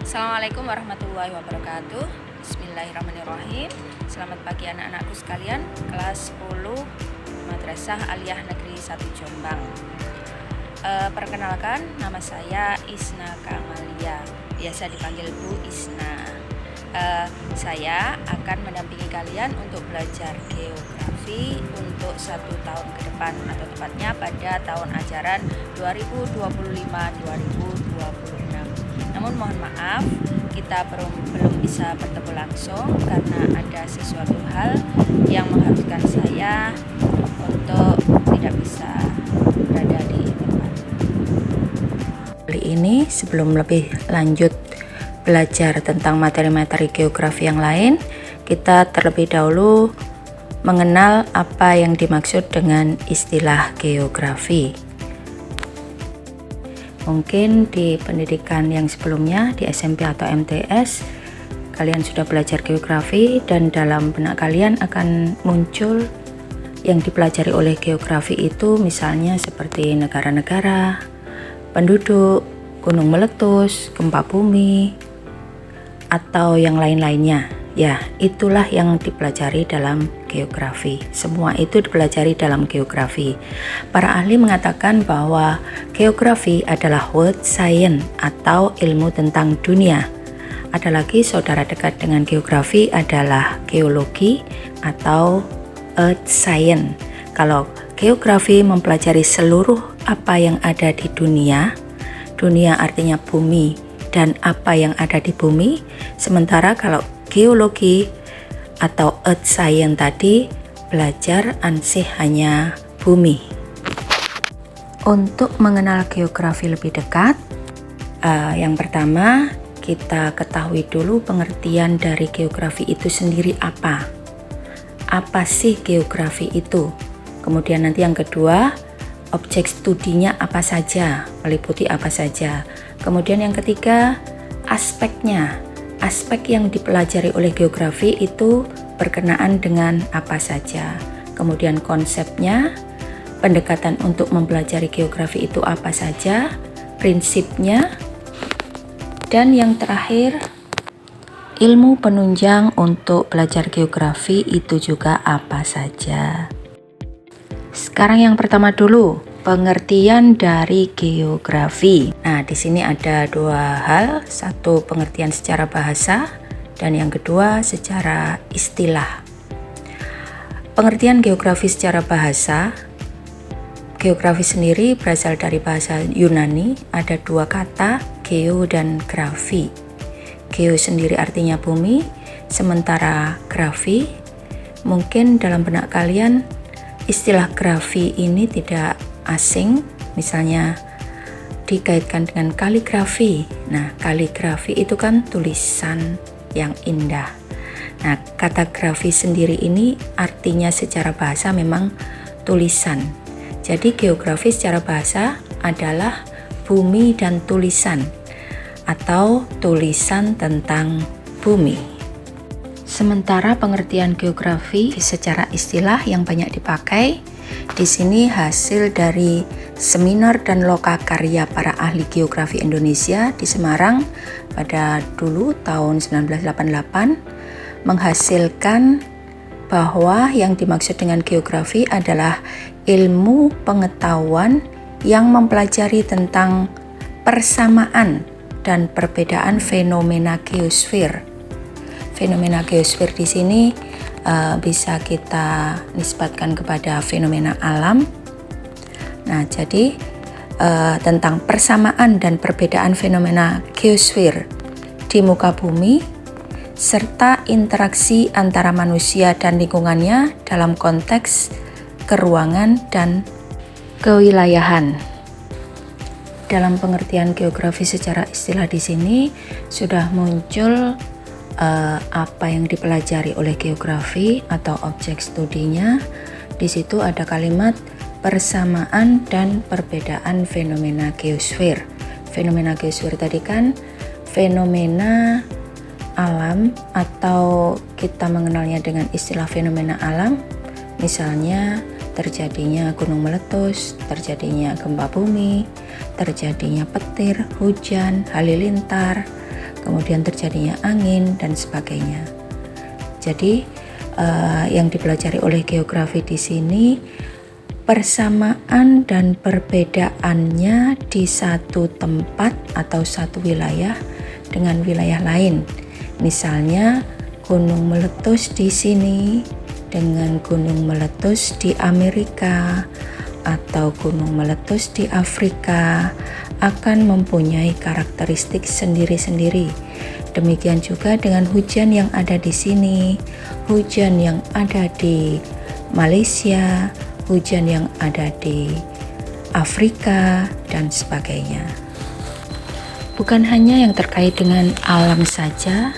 Assalamualaikum warahmatullahi wabarakatuh. Bismillahirrahmanirrahim. Selamat pagi anak-anakku sekalian, kelas 10 Madrasah Aliyah Negeri 1 Jombang. Perkenalkan, nama saya Isna Kamalia, biasa dipanggil Bu Isna. Saya akan mendampingi kalian untuk belajar geografi untuk 1 tahun ke depan, atau tepatnya pada tahun ajaran 2025-2026. Namun mohon maaf, kita belum bisa bertemu langsung karena ada sesuatu hal yang mengharuskan saya untuk tidak bisa berada di tempat. Kali ini sebelum lebih lanjut belajar tentang materi-materi geografi yang lain, kita terlebih dahulu mengenal apa yang dimaksud dengan istilah geografi. Mungkin di pendidikan yang sebelumnya di SMP atau MTS kalian sudah belajar geografi, dan dalam benak kalian akan muncul yang dipelajari oleh geografi itu, misalnya seperti negara-negara, penduduk, gunung meletus, gempa bumi, atau yang lain-lainnya. Ya, itulah yang dipelajari dalam geografi. Semua itu dipelajari dalam geografi. Para ahli mengatakan bahwa geografi adalah world science atau ilmu tentang dunia. Ada lagi saudara dekat dengan geografi adalah geologi atau earth science. Kalau geografi mempelajari seluruh apa yang ada di dunia, dunia artinya bumi dan apa yang ada di bumi, sementara kalau geologi atau earth science tadi belajar ansih hanya bumi. Untuk mengenal geografi lebih dekat, yang pertama kita ketahui dulu pengertian dari geografi itu sendiri apa. Apa sih geografi itu? Kemudian nanti yang kedua, objek studinya apa saja, meliputi apa saja. Kemudian yang ketiga, aspeknya. Aspek yang dipelajari oleh geografi itu berkenaan dengan apa saja. Kemudian konsepnya, pendekatan untuk mempelajari geografi itu apa saja, prinsipnya, dan yang terakhir, ilmu penunjang untuk belajar geografi itu juga apa saja. Sekarang yang pertama dulu, pengertian dari geografi. Nah, di sini ada dua hal, satu pengertian secara bahasa dan yang kedua secara istilah. Pengertian geografi secara bahasa, geografi sendiri berasal dari bahasa Yunani, ada dua kata, geo dan grafi. Geo sendiri artinya bumi, sementara grafi, mungkin dalam benak kalian istilah grafi ini tidak asing, misalnya dikaitkan dengan kaligrafi. Nah, kaligrafi itu kan tulisan yang indah. Nah, kata grafi sendiri ini artinya secara bahasa memang tulisan. Jadi geografi secara bahasa adalah bumi dan tulisan atau tulisan tentang bumi. Sementara pengertian geografi secara istilah yang banyak dipakai di sini hasil dari seminar dan lokakarya para ahli geografi Indonesia di Semarang pada dulu tahun 1988 menghasilkan bahwa yang dimaksud dengan geografi adalah ilmu pengetahuan yang mempelajari tentang persamaan dan perbedaan fenomena geosfer. Fenomena geosfer di sini bisa kita nisbatkan kepada fenomena alam. Nah, jadi tentang persamaan dan perbedaan fenomena geosfer di muka bumi serta interaksi antara manusia dan lingkungannya dalam konteks keruangan dan kewilayahan. Dalam pengertian geografi secara istilah di sini sudah muncul apa yang dipelajari oleh geografi atau objek studinya. Di situ ada kalimat persamaan dan perbedaan fenomena geosfer. Fenomena geosfer tadi kan fenomena alam, atau kita mengenalnya dengan istilah fenomena alam, misalnya terjadinya gunung meletus, terjadinya gempa bumi, terjadinya petir, hujan, halilintar, kemudian terjadinya angin dan sebagainya. Jadi yang dipelajari oleh geografi di sini persamaan dan perbedaannya di satu tempat atau satu wilayah dengan wilayah lain. Misalnya gunung meletus di sini dengan gunung meletus di Amerika atau gunung meletus di Afrika akan mempunyai karakteristik sendiri-sendiri. Demikian juga dengan hujan yang ada di sini, hujan yang ada di Malaysia, hujan yang ada di Afrika, dan sebagainya. Bukan hanya yang terkait dengan alam saja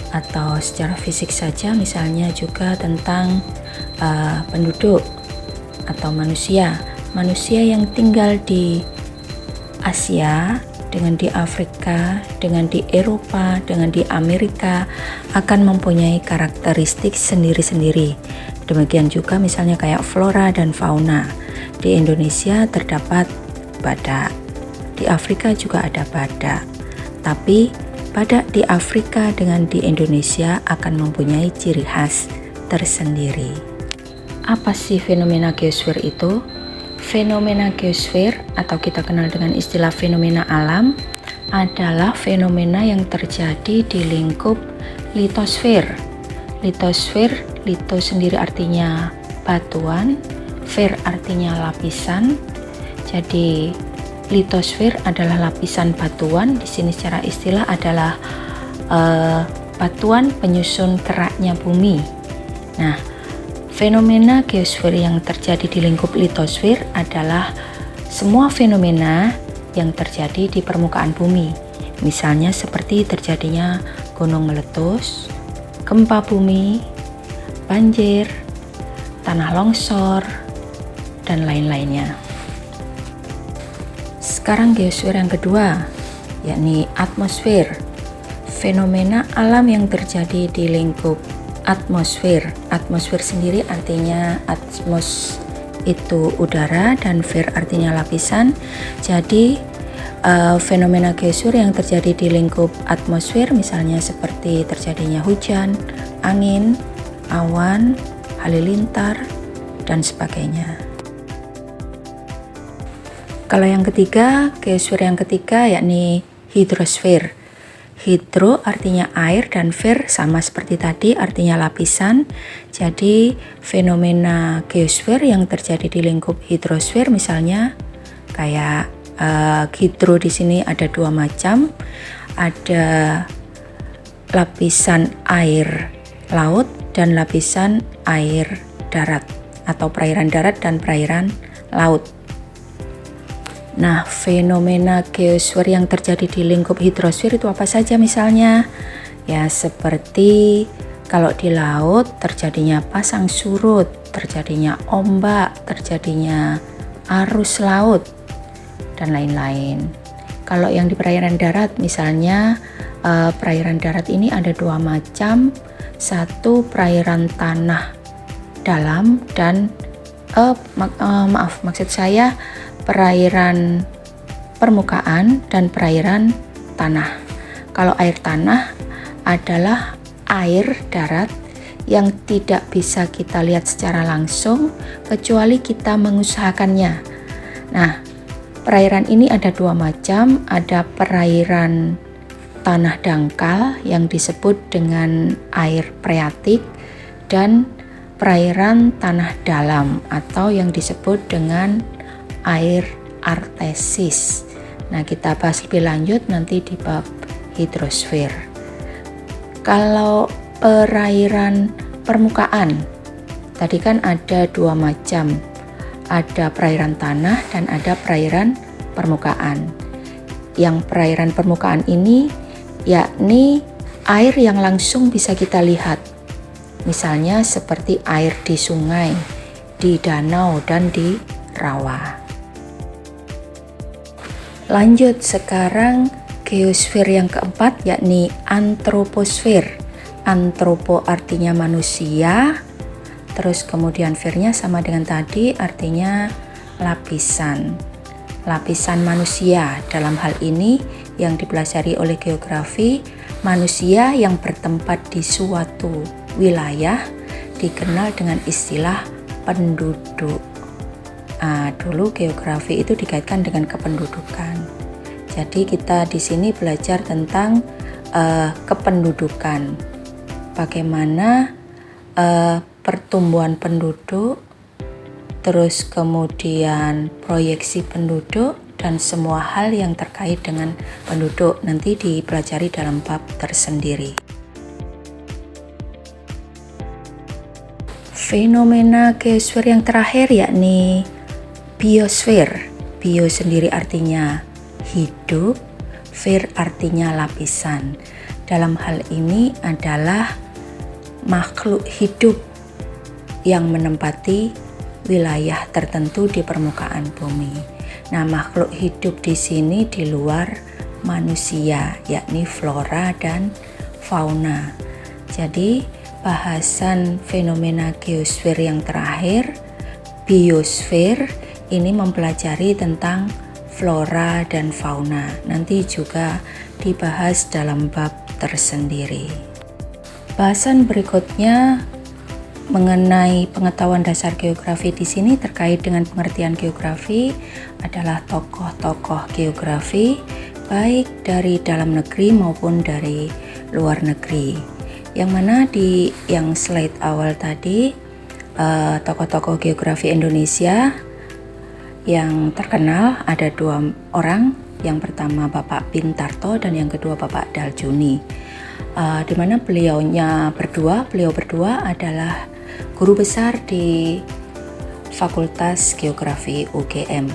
atau secara fisik saja, misalnya juga tentang penduduk atau manusia yang tinggal di Asia dengan di Afrika, dengan di Eropa, dengan di Amerika akan mempunyai karakteristik sendiri-sendiri. Demikian juga misalnya kayak flora dan fauna. Di Indonesia terdapat badak, di Afrika juga ada badak. Tapi badak di Afrika dengan di Indonesia akan mempunyai ciri khas tersendiri. Apa sih fenomena geosfer itu? Fenomena geosfer atau kita kenal dengan istilah fenomena alam adalah fenomena yang terjadi di lingkup litosfer. Litosfer, lito sendiri artinya batuan, sfer artinya lapisan. Jadi litosfer adalah lapisan batuan. Di sini secara istilah adalah batuan penyusun keraknya bumi. Nah, fenomena geosfer yang terjadi di lingkup litosfer adalah semua fenomena yang terjadi di permukaan bumi. Misalnya seperti terjadinya gunung meletus, gempa bumi, banjir, tanah longsor, dan lain-lainnya. Sekarang geosfer yang kedua, yakni atmosfer. Fenomena alam yang terjadi di lingkup atmosfer. Atmosfer sendiri artinya atmos itu udara dan sfer artinya lapisan. Jadi fenomena geosfer yang terjadi di lingkup atmosfer misalnya seperti terjadinya hujan, angin, awan, halilintar, dan sebagainya. Kalau yang ketiga, geosfer yang ketiga yakni hidrosfer. Hidro artinya air dan sfer sama seperti tadi artinya lapisan. Jadi fenomena geosfer yang terjadi di lingkup hidrosfer misalnya kayak hidro di sini ada dua macam. Ada lapisan air laut dan lapisan air darat atau perairan darat dan perairan laut. Nah, fenomena geosfer yang terjadi di lingkup hidrosfer itu apa saja misalnya? Ya, seperti kalau di laut terjadinya pasang surut, terjadinya ombak, terjadinya arus laut, dan lain-lain. Kalau yang di perairan darat misalnya, perairan darat ini ada dua macam. Satu perairan tanah dalam dan maksud saya perairan permukaan dan perairan tanah. Kalau air tanah adalah air darat yang tidak bisa kita lihat secara langsung kecuali kita mengusahakannya. Nah, perairan ini ada dua macam, ada perairan tanah dangkal yang disebut dengan air freatik dan perairan tanah dalam atau yang disebut dengan air artesis. Nah, kita bahas lebih lanjut nanti di bab hidrosfer. Kalau perairan permukaan, tadi kan ada dua macam, ada perairan tanah dan ada perairan permukaan. Yang perairan permukaan ini yakni air yang langsung bisa kita lihat, misalnya seperti air di sungai, di danau, dan di rawa. Lanjut sekarang geosfer yang keempat yakni antroposfer. Antropo artinya manusia, terus kemudian sfernya sama dengan tadi artinya lapisan. Lapisan manusia dalam hal ini yang dipelajari oleh geografi, manusia yang bertempat di suatu wilayah dikenal dengan istilah penduduk. Dulu geografi itu dikaitkan dengan kependudukan. Jadi kita di sini belajar tentang kependudukan. Bagaimana pertumbuhan penduduk, terus kemudian proyeksi penduduk, dan semua hal yang terkait dengan penduduk nanti dipelajari dalam bab tersendiri. Fenomena geosfer yang terakhir yakni biosfer. Bio sendiri artinya hidup, sfer artinya lapisan. Dalam hal ini adalah makhluk hidup yang menempati wilayah tertentu di permukaan bumi. Nah, makhluk hidup di sini di luar manusia, yakni flora dan fauna. Jadi, bahasan fenomena geosfer yang terakhir, biosfer, ini mempelajari tentang flora dan fauna. Nanti juga dibahas dalam bab tersendiri. Bahasan berikutnya mengenai pengetahuan dasar geografi di sini terkait dengan pengertian geografi adalah tokoh-tokoh geografi baik dari dalam negeri maupun dari luar negeri. Yang mana di yang slide awal tadi tokoh-tokoh geografi Indonesia yang terkenal ada 2 orang. Yang pertama Bapak Pintarto dan yang kedua Bapak Daljuni. Di mana beliau berdua adalah guru besar di Fakultas Geografi UGM.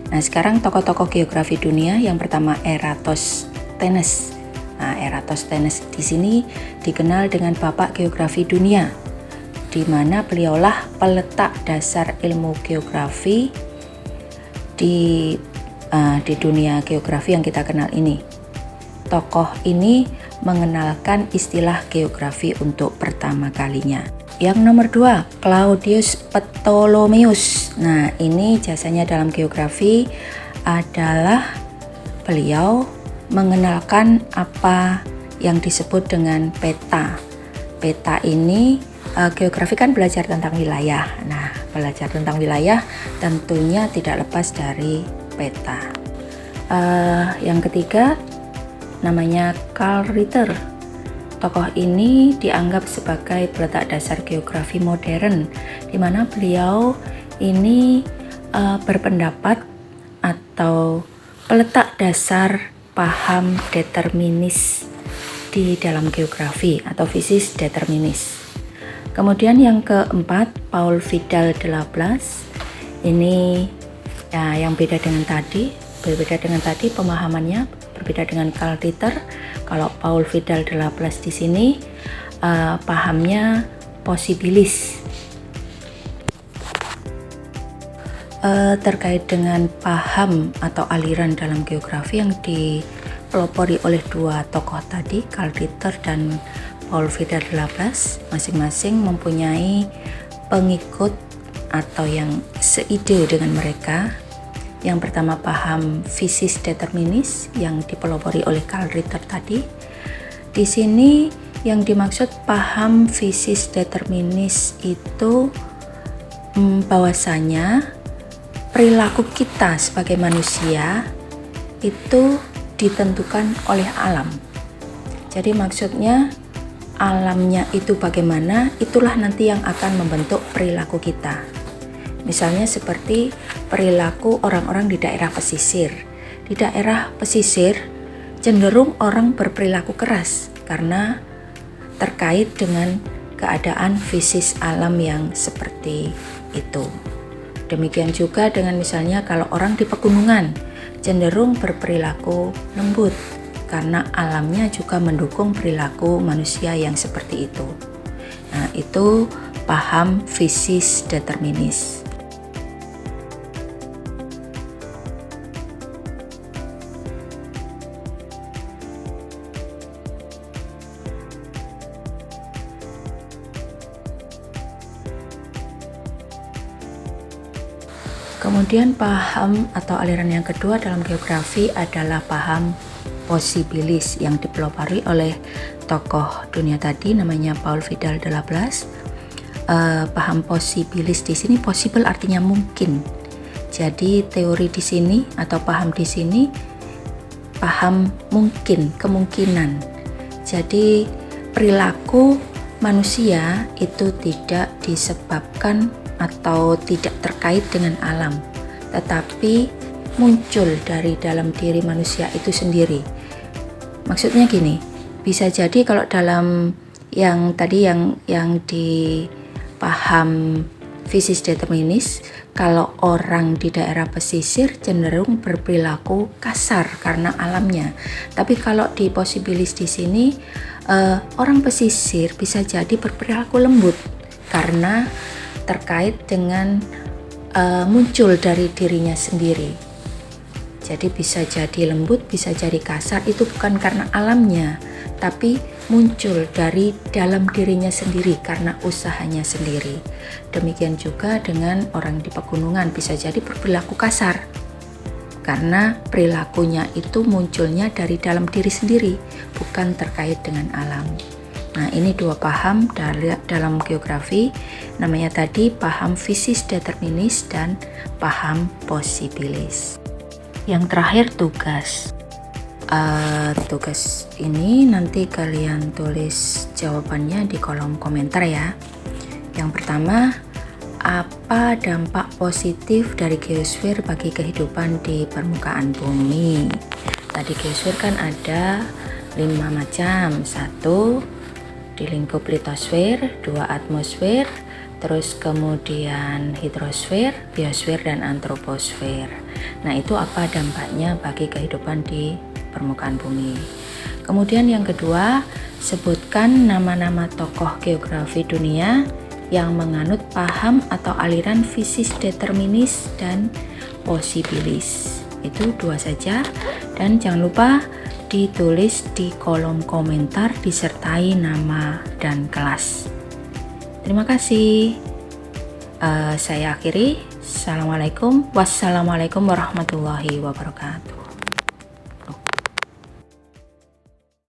Nah, sekarang tokoh-tokoh geografi dunia yang pertama Eratosthenes. Nah, Eratosthenes di sini dikenal dengan Bapak Geografi Dunia, di mana beliaulah peletak dasar ilmu geografi di dunia geografi yang kita kenal ini. Tokoh ini mengenalkan istilah geografi untuk pertama kalinya. Yang nomor 2, Claudius Ptolemaeus. Nah, ini jasanya dalam geografi adalah beliau mengenalkan apa yang disebut dengan peta. Peta ini geografi kan belajar tentang wilayah. Nah, belajar tentang wilayah tentunya tidak lepas dari peta. Yang ketiga namanya Karl Ritter. Tokoh ini dianggap sebagai peletak dasar geografi modern, di mana beliau ini berpendapat atau peletak dasar paham determinis di dalam geografi atau fisis determinis. Kemudian yang keempat, Paul Vidal de Laplace. Ini ya yang berbeda dengan tadi pemahamannya, berbeda dengan Karl Ritter. Kalau Paul Vidal de Laplace di sini pahamnya posibilis. Terkait dengan paham atau aliran dalam geografi yang dipelopori oleh 2 tokoh tadi, Karl Ritter dan Paul Vidal de Laplace, masing-masing mempunyai pengikut atau yang seide dengan mereka. Yang pertama paham fisis determinis yang dipelopori oleh Karl Ritter tadi. Di sini yang dimaksud paham fisis determinis itu bahwasanya perilaku kita sebagai manusia itu ditentukan oleh alam. Jadi maksudnya alamnya itu bagaimana, itulah nanti yang akan membentuk perilaku kita. Misalnya seperti perilaku orang-orang di daerah pesisir. Di daerah pesisir cenderung orang berperilaku keras karena terkait dengan keadaan fisis alam yang seperti itu. Demikian juga dengan misalnya kalau orang di pegunungan cenderung berperilaku lembut karena alamnya juga mendukung perilaku manusia yang seperti itu. Nah, itu paham fisis determinis. Kemudian paham atau aliran yang kedua dalam geografi adalah paham possibilis yang dipelopori oleh tokoh dunia tadi namanya Paul Vidal de la Blas. Paham possibilis di sini, possible artinya mungkin. Jadi teori di sini atau paham di sini paham mungkin, kemungkinan. Jadi perilaku manusia itu tidak disebabkan atau tidak terkait dengan alam, tetapi muncul dari dalam diri manusia itu sendiri. Maksudnya gini, bisa jadi kalau dalam yang tadi yang dipaham fisis determinis, kalau orang di daerah pesisir cenderung berperilaku kasar karena alamnya. Tapi kalau di possibilis di sini orang pesisir bisa jadi berperilaku lembut karena terkait dengan muncul dari dirinya sendiri. Jadi bisa jadi lembut, bisa jadi kasar, itu bukan karena alamnya, tapi muncul dari dalam dirinya sendiri karena usahanya sendiri. Demikian juga dengan orang di pegunungan, bisa jadi berperilaku kasar karena perilakunya itu munculnya dari dalam diri sendiri, bukan terkait dengan alam. Nah, ini dua paham dalam geografi, namanya tadi paham fisis determinis dan paham possibilis. Yang terakhir tugas. Tugas ini nanti kalian tulis jawabannya di kolom komentar ya. Yang pertama, apa dampak positif dari geosfer bagi kehidupan di permukaan bumi? Tadi geosfer kan ada 5 macam. 1 di lingkup litosfer, 2 atmosfer, terus kemudian hidrosfer, biosfer, dan antroposfer. Nah, itu apa dampaknya bagi kehidupan di permukaan bumi. Kemudian yang kedua, sebutkan nama-nama tokoh geografi dunia yang menganut paham atau aliran fisis determinis dan possibilis. Itu 2 saja, dan jangan lupa ditulis di kolom komentar disertai nama dan kelas. Terima kasih. Saya akhiri. Wassalamualaikum warahmatullahi wabarakatuh.